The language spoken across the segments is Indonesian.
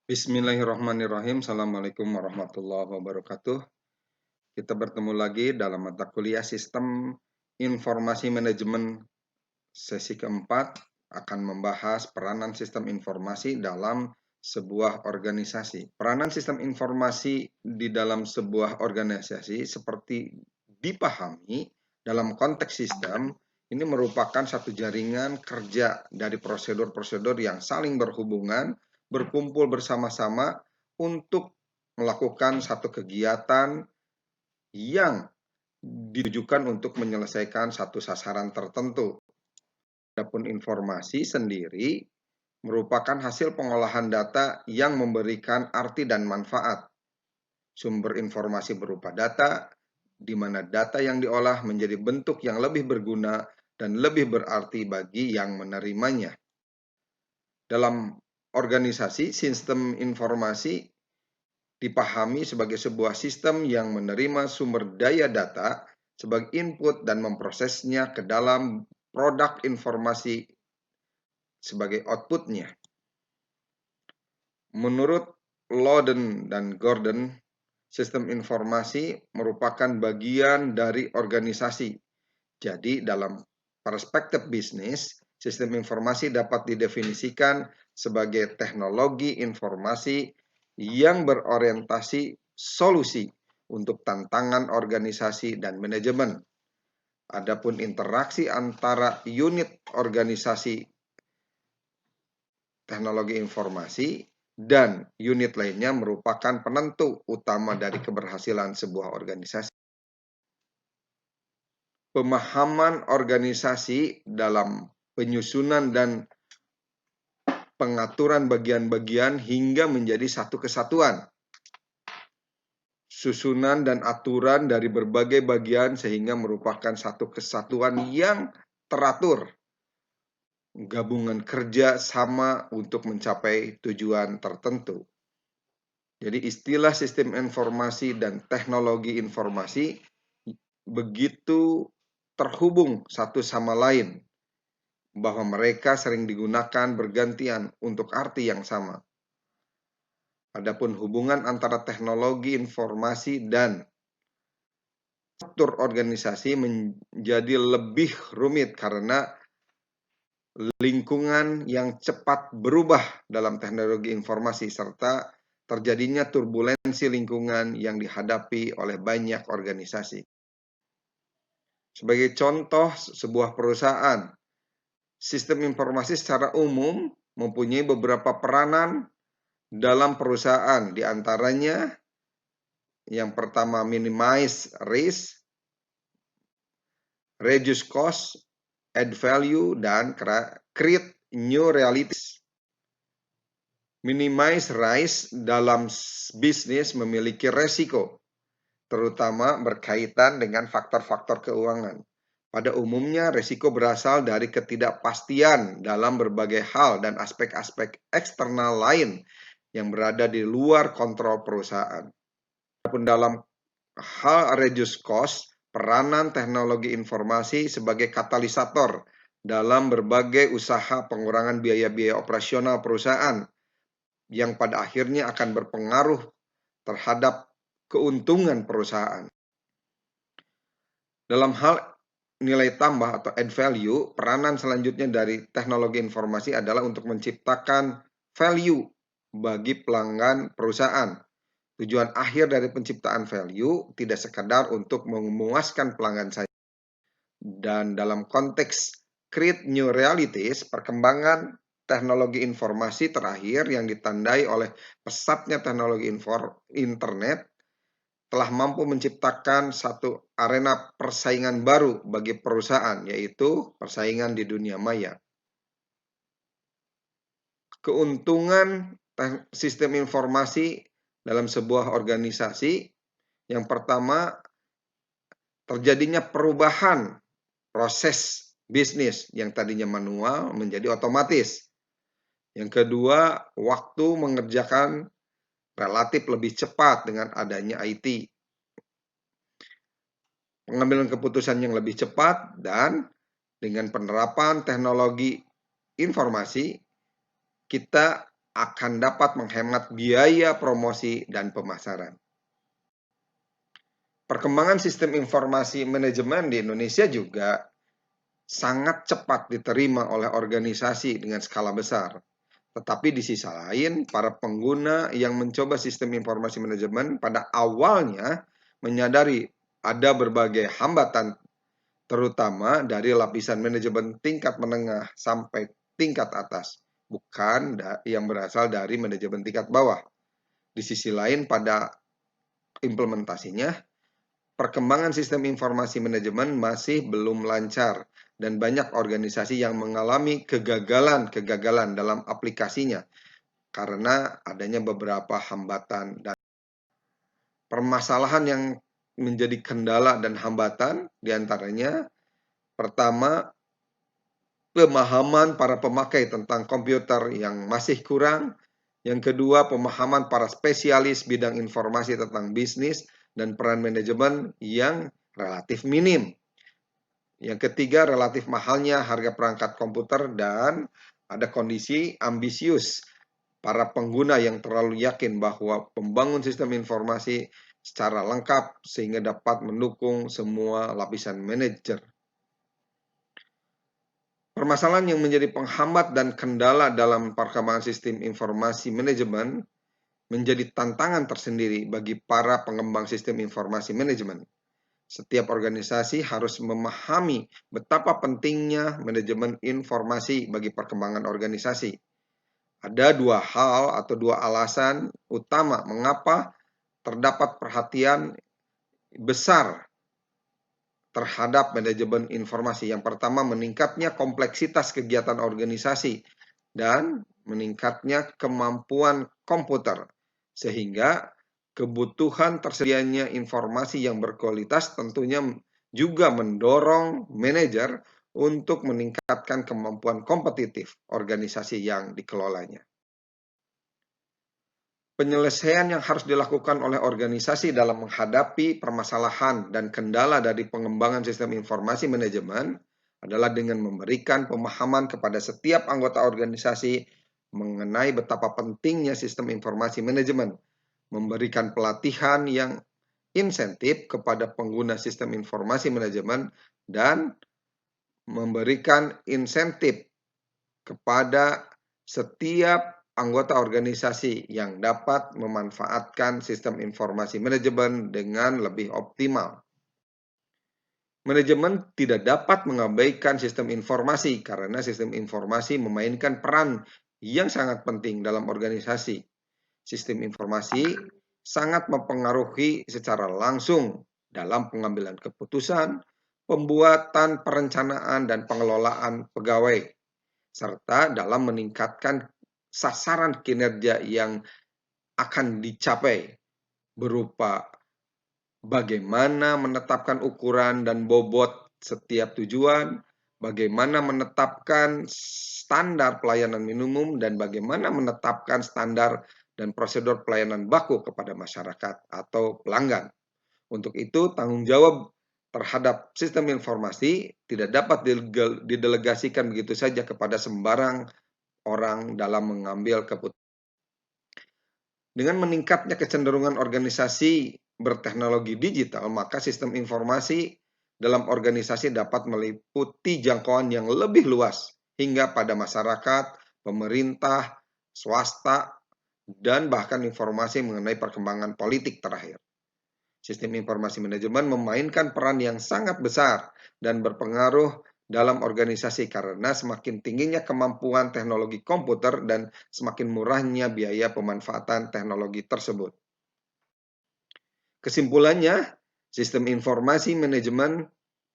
Bismillahirrahmanirrahim. Assalamualaikum warahmatullahi wabarakatuh. Kita bertemu lagi dalam mata kuliah Sistem Informasi Manajemen sesi keempat akan membahas peranan sistem informasi dalam sebuah organisasi. Peranan sistem informasi di dalam sebuah organisasi seperti dipahami dalam konteks sistem ini merupakan satu jaringan kerja dari prosedur-prosedur yang saling berhubungan, berkumpul bersama-sama untuk melakukan satu kegiatan yang ditujukan untuk menyelesaikan satu sasaran tertentu. Adapun informasi sendiri merupakan hasil pengolahan data yang memberikan arti dan manfaat. Sumber informasi berupa data, di mana data yang diolah menjadi bentuk yang lebih berguna dan lebih berarti bagi yang menerimanya. Dalam organisasi, sistem informasi dipahami sebagai sebuah sistem yang menerima sumber daya data sebagai input dan memprosesnya ke dalam produk informasi sebagai outputnya. Menurut Loden dan Gordon, sistem informasi merupakan bagian dari organisasi. Jadi dalam perspektif bisnis, sistem informasi dapat didefinisikan sebagai teknologi informasi yang berorientasi solusi untuk tantangan organisasi dan manajemen. Adapun interaksi antara unit organisasi teknologi informasi dan unit lainnya merupakan penentu utama dari keberhasilan sebuah organisasi. Pemahaman organisasi dalam penyusunan dan pengaturan bagian-bagian hingga menjadi satu kesatuan. Susunan dan aturan dari berbagai bagian sehingga merupakan satu kesatuan yang teratur. Gabungan kerja sama untuk mencapai tujuan tertentu. Jadi istilah sistem informasi dan teknologi informasi begitu terhubung satu sama lain, bahwa mereka sering digunakan bergantian untuk arti yang sama. Adapun hubungan antara teknologi informasi dan struktur organisasi menjadi lebih rumit karena lingkungan yang cepat berubah dalam teknologi informasi serta terjadinya turbulensi lingkungan yang dihadapi oleh banyak organisasi. Sebagai contoh, sebuah perusahaan, sistem informasi secara umum mempunyai beberapa peranan dalam perusahaan, di antaranya yang pertama minimize risk, reduce cost, add value, dan create new realities. Minimize risk dalam bisnis memiliki resiko, terutama berkaitan dengan faktor-faktor keuangan. Pada umumnya, risiko berasal dari ketidakpastian dalam berbagai hal dan aspek-aspek eksternal lain yang berada di luar kontrol perusahaan. Adapun dalam hal reduce cost, peranan teknologi informasi sebagai katalisator dalam berbagai usaha pengurangan biaya-biaya operasional perusahaan yang pada akhirnya akan berpengaruh terhadap keuntungan perusahaan. Dalam hal nilai tambah atau add value, peranan selanjutnya dari teknologi informasi adalah untuk menciptakan value bagi pelanggan perusahaan. Tujuan akhir dari penciptaan value tidak sekadar untuk memuaskan pelanggan saja. Dan dalam konteks create new realities, perkembangan teknologi informasi terakhir yang ditandai oleh pesatnya teknologi internet telah mampu menciptakan satu arena persaingan baru bagi perusahaan, yaitu persaingan di dunia maya. Keuntungan sistem informasi dalam sebuah organisasi, yang pertama, terjadinya perubahan proses bisnis yang tadinya manual menjadi otomatis. Yang kedua, waktu mengerjakan relatif lebih cepat dengan adanya IT. Pengambilan keputusan yang lebih cepat, dan dengan penerapan teknologi informasi, kita akan dapat menghemat biaya promosi dan pemasaran. Perkembangan sistem informasi manajemen di Indonesia juga sangat cepat diterima oleh organisasi dengan skala besar. Tetapi di sisi lain, para pengguna yang mencoba sistem informasi manajemen pada awalnya menyadari ada berbagai hambatan, terutama dari lapisan manajemen tingkat menengah sampai tingkat atas, bukan yang berasal dari manajemen tingkat bawah. Di sisi lain, pada implementasinya, perkembangan sistem informasi manajemen masih belum lancar dan banyak organisasi yang mengalami kegagalan dalam aplikasinya karena adanya beberapa hambatan dan permasalahan yang menjadi kendala dan hambatan diantaranya pertama, pemahaman para pemakai tentang komputer yang masih kurang. Yang kedua, pemahaman para spesialis bidang informasi tentang bisnis dan peran manajemen yang relatif minim. Yang ketiga, relatif mahalnya harga perangkat komputer dan ada kondisi ambisius para pengguna yang terlalu yakin bahwa membangun sistem informasi secara lengkap sehingga dapat mendukung semua lapisan manajer. Permasalahan yang menjadi penghambat dan kendala dalam perkembangan sistem informasi manajemen menjadi tantangan tersendiri bagi para pengembang sistem informasi manajemen. Setiap organisasi harus memahami betapa pentingnya manajemen informasi bagi perkembangan organisasi. Ada dua hal atau dua alasan utama mengapa terdapat perhatian besar terhadap manajemen informasi. Yang pertama, meningkatnya kompleksitas kegiatan organisasi dan meningkatnya kemampuan komputer, sehingga kebutuhan tersedianya informasi yang berkualitas tentunya juga mendorong manajer untuk meningkatkan kemampuan kompetitif organisasi yang dikelolanya. Penyelesaian yang harus dilakukan oleh organisasi dalam menghadapi permasalahan dan kendala dari pengembangan sistem informasi manajemen adalah dengan memberikan pemahaman kepada setiap anggota organisasi mengenai betapa pentingnya sistem informasi manajemen, memberikan pelatihan yang insentif kepada pengguna sistem informasi manajemen, dan memberikan insentif kepada setiap anggota organisasi yang dapat memanfaatkan sistem informasi manajemen dengan lebih optimal. Manajemen tidak dapat mengabaikan sistem informasi karena sistem informasi memainkan peran yang sangat penting dalam organisasi. Sistem informasi sangat mempengaruhi secara langsung dalam pengambilan keputusan, pembuatan perencanaan dan pengelolaan pegawai, serta dalam meningkatkan sasaran kinerja yang akan dicapai berupa bagaimana menetapkan ukuran dan bobot setiap tujuan, bagaimana menetapkan standar pelayanan minimum, dan bagaimana menetapkan standar dan prosedur pelayanan baku kepada masyarakat atau pelanggan. Untuk itu, tanggung jawab terhadap sistem informasi tidak dapat didelegasikan begitu saja kepada sembarang orang dalam mengambil keputusan. Dengan meningkatnya kecenderungan organisasi berteknologi digital, maka sistem informasi dalam organisasi dapat meliputi jangkauan yang lebih luas hingga pada masyarakat, pemerintah, swasta, dan bahkan informasi mengenai perkembangan politik terakhir. Sistem informasi manajemen memainkan peran yang sangat besar dan berpengaruh dalam organisasi karena semakin tingginya kemampuan teknologi komputer dan semakin murahnya biaya pemanfaatan teknologi tersebut. Kesimpulannya, sistem informasi manajemen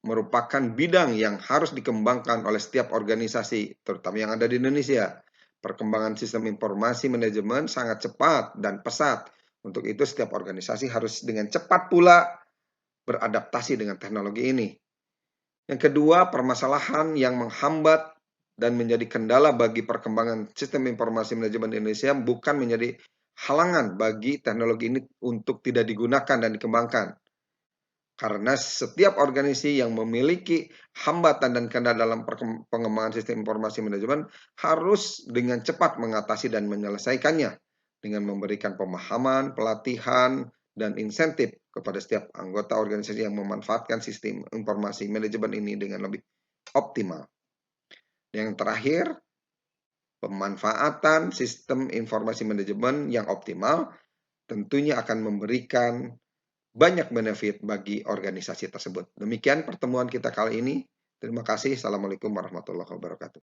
merupakan bidang yang harus dikembangkan oleh setiap organisasi, terutama yang ada di Indonesia. Perkembangan sistem informasi manajemen sangat cepat dan pesat. Untuk itu, setiap organisasi harus dengan cepat pula beradaptasi dengan teknologi ini. Yang kedua, permasalahan yang menghambat dan menjadi kendala bagi perkembangan sistem informasi manajemen Indonesia bukan menjadi halangan bagi teknologi ini untuk tidak digunakan dan dikembangkan. Karena setiap organisasi yang memiliki hambatan dan kendala dalam pengembangan sistem informasi manajemen harus dengan cepat mengatasi dan menyelesaikannya dengan memberikan pemahaman, pelatihan, dan insentif kepada setiap anggota organisasi yang memanfaatkan sistem informasi manajemen ini dengan lebih optimal. Yang terakhir, pemanfaatan sistem informasi manajemen yang optimal tentunya akan memberikan banyak benefit bagi organisasi tersebut. Demikian pertemuan kita kali ini. Terima kasih. Assalamualaikum warahmatullahi wabarakatuh.